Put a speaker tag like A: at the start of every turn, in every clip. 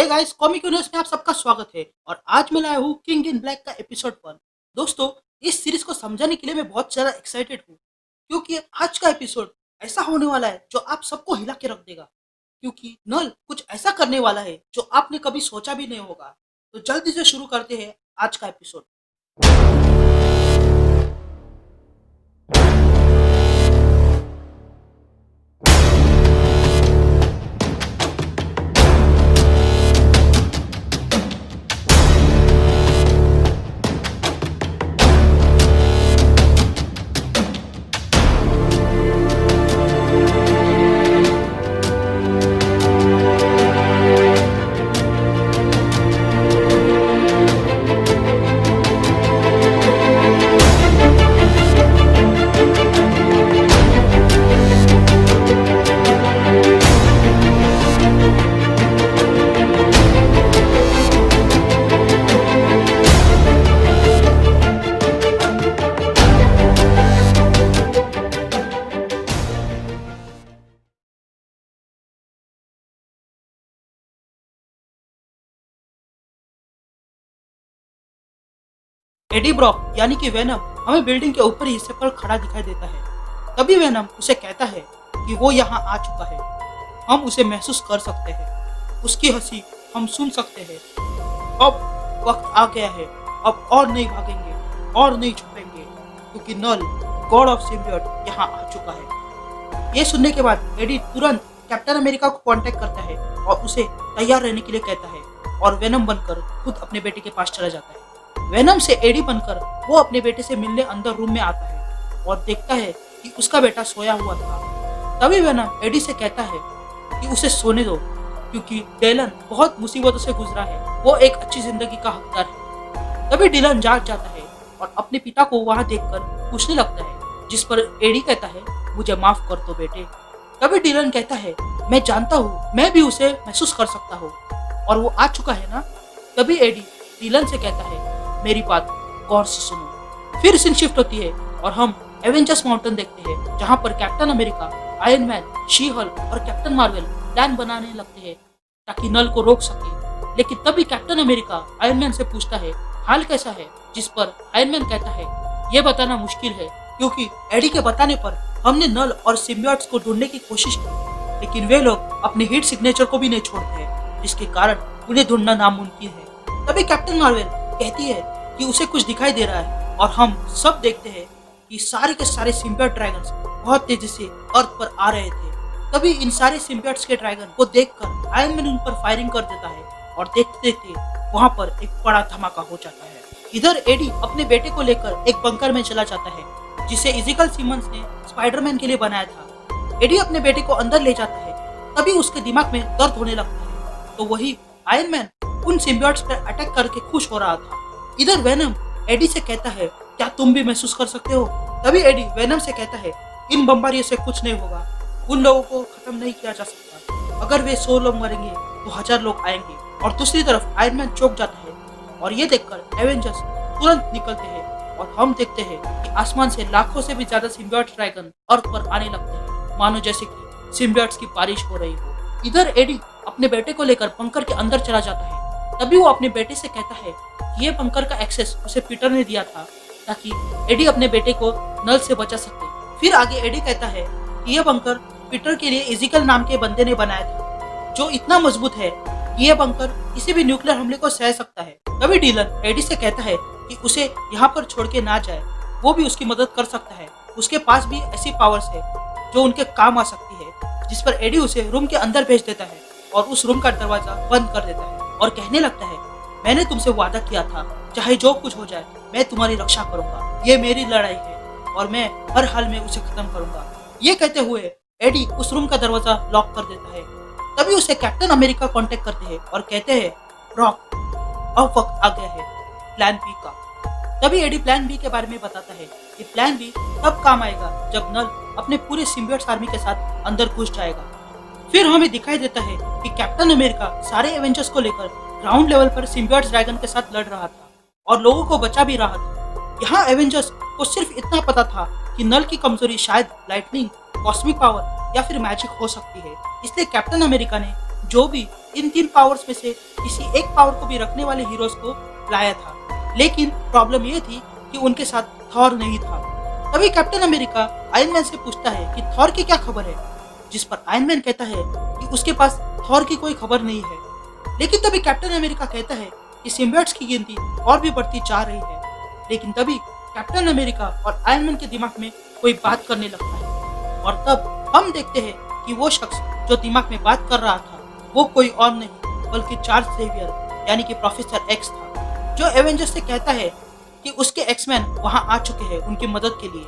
A: Hey guys, comic universe में आप सबका स्वागत है। और आज मैं लाया हूँ किंग इन ब्लैक का एपिसोड 1। दोस्तों, इस सीरीज को समझाने के लिए मैं बहुत ज़्यादा एक्साइटेड हूँ, क्योंकि आज का एपिसोड ऐसा होने वाला है जो आप सबको हिला के रख देगा। क्योंकि नल कुछ ऐसा करने वाला है जो आपने कभी सोचा भी नहीं होगा। तो जल्दी से शुरू करते हैं आज का एपिसोड। एडी ब्रॉक यानी कि वेनम हमें बिल्डिंग के ऊपरी हिस्से पर खड़ा दिखाई देता है। तभी वेनम उसे कहता है कि वो यहाँ आ चुका है। हम उसे महसूस कर सकते हैं, उसकी हंसी हम सुन सकते हैं। अब वक्त आ गया है, अब और नहीं भागेंगे और नहीं छुपेंगे, क्योंकि नल गॉड ऑफ सिम्बियोट यहाँ आ चुका है। ये सुनने के बाद एडी तुरंत कैप्टन अमेरिका को कांटेक्ट करता है और उसे तैयार रहने के लिए कहता है, और वेनम बनकर खुद अपने बेटे के पास चला जाता है। वेनम से एडी बनकर वो अपने बेटे से मिलने अंदर रूम में आता है और देखता है कि उसका बेटा सोया हुआ था। तभी वेनम एडी से कहता है कि उसे सोने दो, क्योंकि डेलन बहुत मुसीबतों से गुजरा है, वो एक अच्छी जिंदगी का हकदार है। तभी डिलन जाग जाता है और अपने पिता को वहां देखकर पूछने लगता है, जिस पर एडी कहता है, मुझे माफ कर दो बेटे। तभी डिलन कहता है, मैं जानता हूँ, मैं भी उसे महसूस कर सकता हूँ, और वो आ चुका है ना। तभी एडी डिलन से कहता है, मेरी बात गौर से सुनो। फिर सीन शिफ्ट होती है और हम एवेंजर्स माउंटेन देखते हैं, जहां पर captain America, iron man, she Hulk और कैप्टन मार्वल प्लान बनाने लगते हैं ताकि नल को रोक सके। लेकिन तभी कैप्टन अमेरिका आयरन मैन से पूछता है, हाल कैसा है? जिस पर आयरन मैन कहता है, ये बताना मुश्किल है, क्योंकि एडी के बताने पर हमने नल और सिम्बियोट्स को ढूंढने की कोशिश की, लेकिन वे लोग अपने हीट सिग्नेचर को भी नहीं छोड़ते हैं, जिसके कारण उन्हें ढूंढना नामुमकिन है। तभी कैप्टन मार्वल कहती है कि उसे कुछ दिखाई दे रहा है, और हम सब देखते हैं कि सारे के सारे सिम्बियोट ड्रैगन्स बहुत तेजी से अर्थ पर आ रहे थे। तभी इन सारे सिम्बियोट्स के ड्रैगन को देखकर आयरन मैन उन पर फायरिंग कर देता है, और देखते देखते वहां पर एक बड़ा धमाका हो जाता है। इधर एडी अपने बेटे को लेकर एक बंकर में चला जाता है, जिसे इजिकल सिमंस ने स्पाइडरमैन के लिए बनाया था। एडी अपने बेटे को अंदर ले जाता है। तभी उसके दिमाग में दर्द होने लगता है, तो वही आयरन मैन उन सिम्बियोट्स पर अटैक करके खुश हो रहा था। इधर वेनम एडी से कहता है, क्या तुम भी महसूस कर सकते हो? तभी एडी वेनम से कहता है, इन बम्बारियों से कुछ नहीं होगा, उन लोगों को खत्म नहीं किया जा सकता। अगर वे 100 लोग मरेंगे तो 1000 लोग आएंगे। और दूसरी तरफ आयरन मैन चौंक जाता है, और ये देखकर एवेंजर्स तुरंत निकलते हैं, और हम देखते हैं कि आसमान से लाखों से भी ज्यादा सिम्बियोट ड्रैगन अर्थ पर आने लगते हैं, मानो जैसे कि सिम्बियोट्स की बारिश हो रही हो। इधर एडी अपने बेटे को लेकर बंकर के अंदर चला जाता है। तभी वो अपने बेटे से कहता है कि ये बंकर का एक्सेस उसे पीटर ने दिया था, ताकि एडी अपने बेटे को नल से बचा सके। फिर आगे एडी कहता है कि ये बंकर पीटर के लिए इजिकल नाम के बंदे ने बनाया था, जो इतना मजबूत है कि ये बंकर किसी भी न्यूक्लियर हमले को सह सकता है। तभी डिलन एडी से कहता है कि उसे यहाँ पर छोड़ के ना जाए, वो भी उसकी मदद कर सकता है, उसके पास भी ऐसी पावर्स है जो उनके काम आ सकती है। जिस पर एडी उसे रूम के अंदर भेज देता है और उस रूम का दरवाजा बंद कर देता है, और कहने लगता है, मैंने तुमसे वादा किया था, चाहे जो कुछ हो जाए मैं तुम्हारी रक्षा करूंगा। ये मेरी लड़ाई है और मैं हर हाल में उसे खत्म करूंगा। ये कहते हुए एडी उस रूम का दरवाजा लॉक कर देता है। तभी उसे कैप्टन अमेरिका कांटेक्ट करते हैं और कहते हैं, रॉक, अब वक्त आ गया है प्लान बी का। तभी एडी प्लान बी के बारे में बताता है कि प्लान बी तब काम आएगा जब नल अपने पूरे सिम्बियोट्स आर्मी के साथ अंदर घुस जाएगा। फिर हमें दिखाई देता है कि कैप्टन अमेरिका सारे एवेंजर्स को लेकर ग्राउंड लेवल पर सिम्बियोट्स ड्रैगन के साथ लड़ रहा था और लोगों को बचा भी रहा था। यहाँ एवेंजर्स को सिर्फ इतना पता था कि नल की कमजोरी शायद लाइटनिंग, कॉस्मिक पावर या फिर मैजिक हो सकती है। इसलिए कैप्टन अमेरिका ने जो भी इन 3 पावर्स में से किसी एक पावर को भी रखने वाले हीरोज को लाया था। लेकिन प्रॉब्लम ये थी कि उनके साथ थॉर नहीं था। तभी कैप्टन अमेरिका आयरन मैन से पूछता है कि थॉर की क्या खबर है, जिस पर आयरन मैन कहता है कि उसके पास थॉर की कोई खबर नहीं है। लेकिन तभी कैप्टन अमेरिका कहता है कि सिम्बियोट्स की गिनती और भी बढ़ती जा रही है। लेकिन तभी कैप्टन अमेरिका और आयरन मैन के दिमाग में कोई बात करने लगता है और तब हम देखते हैं कि वो शख्स जो दिमाग में बात कर रहा था वो कोई और नहीं बल्कि चार्ल्स जेवियर यानी कि प्रोफेसर एक्स था, जो एवेंजर्स से कहता है कि उसके एक्समैन वहां आ चुके हैं उनकी मदद के लिए।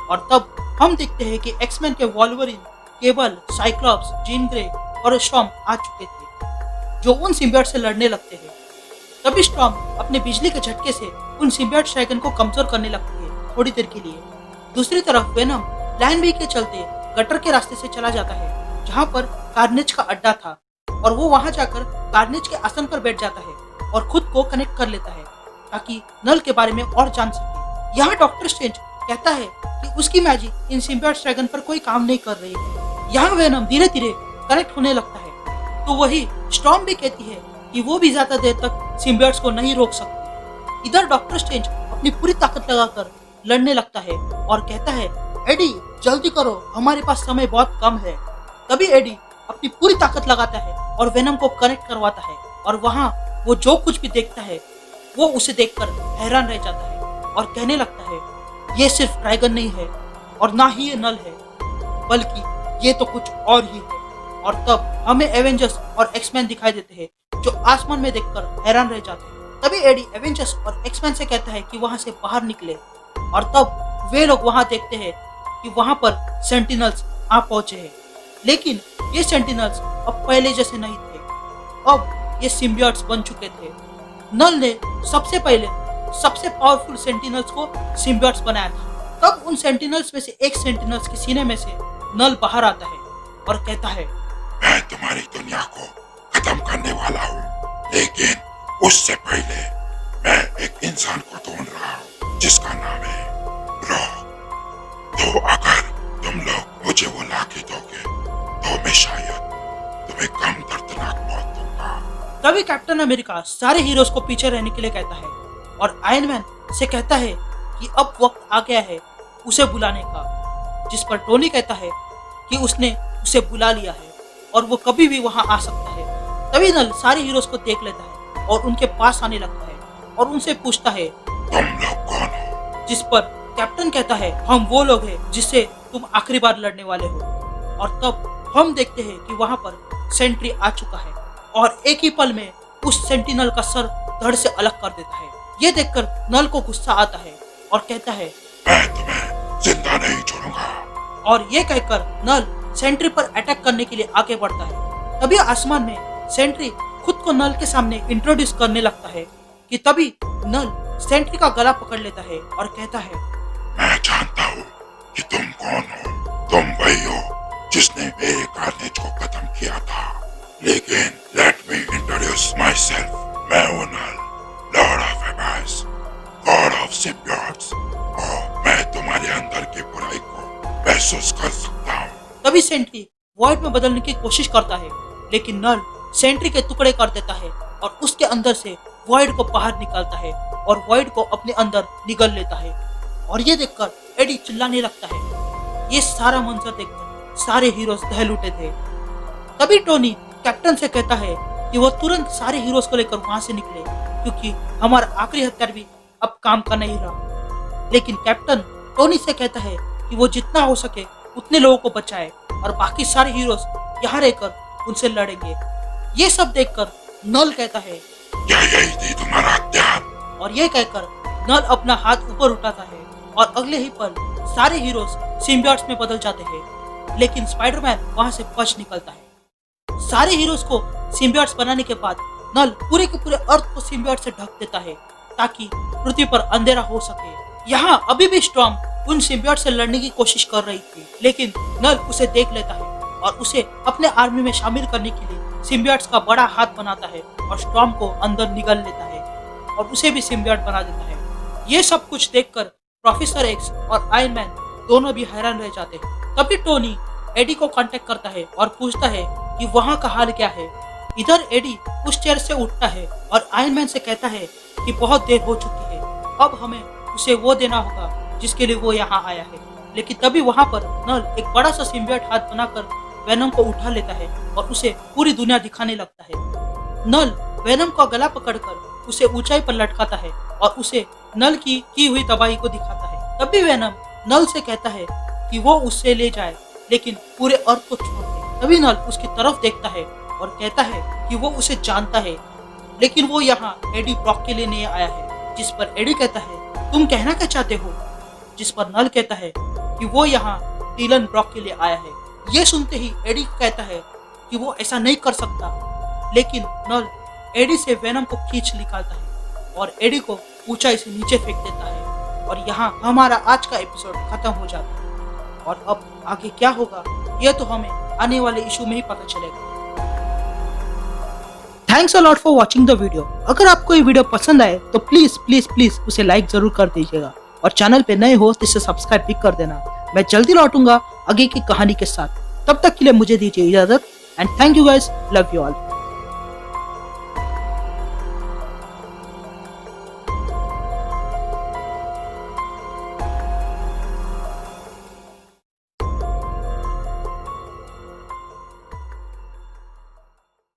A: और तब हम देखते हैं कि एक्समैन के Wolverine, cable, Cyclops, Jean Grey और स्टॉर्म आ चुके थे, जो उन सिम्बियोट्स से लड़ने लगते हैं। तभी स्टॉर्म अपने बिजली के झटके से उन सिम्बियोट ड्रैगन को कमजोर करने लगती है थोड़ी देर के लिए। दूसरी तरफ वेनम प्लान बी के चलते गटर के रास्ते से चला जाता है जहाँ पर कार्नेज का अड्डा था और वो वहां जाकर कार्नेज के आसन पर बैठ जाता है और खुद को कनेक्ट कर लेता है ताकि नल के बारे में और जान सके। यहाँ डॉक्टर स्ट्रेंज कहता है कि उसकी मैजिक इन सिम्बियोट ड्रैगन पर कोई काम नहीं कर रही है। यहाँ वेनम धीरे धीरे कनेक्ट होने लगता है तो वही स्टॉर्म भी कहती है कि वो भी ज्यादा देर तक सिम्बियोट्स को नहीं रोक सकती। इधर डॉक्टर स्ट्रेंज अपनी पूरी ताकत लगाकर लड़ने लगता है और कहता है, एडी जल्दी करो, हमारे पास समय बहुत कम है। तभी एडी अपनी पूरी ताकत लगाता है और वेनम को कनेक्ट करवाता है और वहाँ वो जो कुछ भी देखता है वो उसे देखकर हैरान रह जाता है और कहने लगता है, ये सिर्फ ड्रैगन नहीं है और ना ही ये नल है बल्कि ये तो कुछ और ही है। और तब हमें एवेंजर्स और एक्समैन दिखाई देते हैं जो आसमान में देखकर हैरान रह जाते हैं। तभी एडी एवेंजर्स और एक्समैन से कहता है कि वहां से बाहर निकले और तब वे लोग वहां देखते हैं कि वहां पर सेंटिनल्स आ पहुंचे हैं। लेकिन ये सेंटिनल्स अब पहले जैसे नहीं थे, अब ये सिम्बियोट्स बन चुके थे। नल ने सबसे पहले सबसे पावरफुल सेंटिनल्स को सिम्बियोट्स बनाया था। तब उन सेंटिनल्स में से एक सेंटिनल्स के सीने में से नल बाहर आता है और कहता है,
B: मैं तुम्हारी दुनिया को खत्म करने वाला हूँ, लेकिन उससे पहले मैं एक इंसान को ढूंढ रहा हूँ जिसका नाम है ब्रॉक। तो अगर तुम लोग मुझे वो लाके दोगे तो मैं शायद तुम्हें कम दर्दनाक मौत दूंगा।
A: तभी कैप्टन अमेरिका सारे हीरोज को पीछे रहने के लिए कहता है और आयरन मैन से कहता है कि अब वक्त आ गया है उसे बुलाने का, जिस पर टोनी कहता है कि उसने उसे बुला लिया है और वो कभी भी वहां आ सकता है। तभी नल सारे हीरोज को देख लेता है और उनके पास आने लगता है और उनसे पूछता है,
B: तुम लोग कौन हो?
A: जिस पर कैप्टन कहता है, हम वो लोग हैं जिससे तुम आखिरी बार लड़ने वाले हो। और तब हम देखते हैं कि वहां पर सेंट्री आ चुका है और एक ही पल में उस सेंटिनल का सर धड़ से अलग कर देता है। ये देखकर नल को गुस्सा आता है और कहता है,
B: मैं तुम्हें जिंदा नहीं छोड़ूंगा।
A: और ये कहकर नल सेंट्री पर अटैक करने के लिए आगे बढ़ता है। तभी आसमान में सेंट्री खुद को नल के सामने इंट्रोड्यूस करने लगता है कि तभी नल सेंट्री का गला पकड़ लेता है और कहता है,
B: मैं जानता हूँ कि तुम कौन हो। तुम वही हो जिसने मेरे कार्नेज को खत्म किया था। लेकिन let me introduce myself. मैं हूँ Knull, lord of abyss, god of symbiotes, और मैं तुम्हारे अंदर की बुराई को महसूस कर सकता हूँ।
A: तभी सेंट्री वॉइड में बदलने की कोशिश करता है लेकिन नल सेंट्री के टुकड़े कर देता है और उसके अंदर से वॉइड को बाहर निकालता है और वॉइड को अपने अंदर निगल लेता है। और ये देखकर एडी चिल्लाने लगता है। ये सारा मंजर देखकर सारे हीरोज दहल उठे थे। तभी टोनी कैप्टन से कहता है कि वो तुरंत सारे हीरोज को लेकर वहां से निकले क्योंकि हमारा आखिरी हथियार भी अब काम का नहीं रहा। लेकिन कैप्टन टोनी से कहता है कि वो जितना हो सके उतने लोगों को बचाए और बाकी सारे हीरोज यहाँ रहकर उनसे लड़ेंगे। ये सब देखकर नल कहता है,
B: क्या यही थी तुम्हारा हथियार?
A: और ये कहकर नल अपना हाथ ऊपर उठाता है और अगले ही पल सारे हीरोज सिम्बियोट्स में बदल जाते हैं। लेकिन स्पाइडरमैन वहां से बच निकलता है। सारे हीरोज को सिम्बियोट्स बनाने के बाद नल पूरे के पूरे अर्थ को सिम्बियोट से ढक देता है ताकि पृथ्वी पर अंधेरा हो सके। यहाँ अभी भी स्टॉर्म उन सिम्बियोट से लड़ने की कोशिश कर रही थी लेकिन नल उसे देख लेता है और उसे अपने आर्मी में शामिल करने के लिए सिम्बियोट्स का बड़ा हाथ बनाता है और स्टॉर्म को अंदर निगल लेता है और उसे भी सिम्बियोट बना देता है। ये सब कुछ देखकर प्रोफेसर एक्स और आयरन मैन दोनों भी हैरान रह जाते हैं। तभी टोनी एडी को कांटेक्ट करता है और पूछता है कि वहाँ का हाल क्या है। इधर एडी उस चेयर से उठता है और आयरन मैन से कहता है कि बहुत देर हो चुकी है, अब हमें उसे वो देना होगा जिसके लिए वो यहाँ आया है। लेकिन तभी वहाँ पर नल एक बड़ा सा सिम्बियोट हाथ बनाकर वेनम को उठा लेता है और उसे पूरी दुनिया दिखाने लगता है। नल वेनम का गला पकड़कर उसे ऊंचाई पर लटकाता है और उसे नल की हुई तबाही को दिखाता है। तभी वेनम नल से कहता है कि वो उससे ले जाए लेकिन पूरे अर्थ को छोड़ दे। तभी नल उसकी तरफ देखता है और कहता है कि वो उसे जानता है, लेकिन वो यहाँ एडी ब्रॉक के लिए नहीं आया है। जिस पर एडी कहता है तुम कहना क्या चाहते हो? जिस पर नल कहता है कि वो यहाँ डीलन ब्रॉक के लिए आया है। ये सुनते ही एडी कहता है कि वो ऐसा नहीं कर सकता, लेकिन नल एडी से वेनम को खींच निकालता है और एडी को ऊंचाई से नीचे फेंक देता है। और यहाँ हमारा आज का एपिसोड खत्म हो जाता है। और अब आगे क्या होगा यह तो हमें आने वाले इशू में ही पता चलेगा। Thanks a lot for watching the video. अगर आपको ये वीडियो पसंद आए तो प्लीज प्लीज प्लीज उसे लाइक जरूर कर दीजिएगा और चैनल पे नए हो तो इसे सब्सक्राइब भी कर देना। मैं जल्दी लौटूंगा आगे की कहानी के साथ। तब तक के लिए मुझे दीजिए इजाजत and thank you guys, love you all.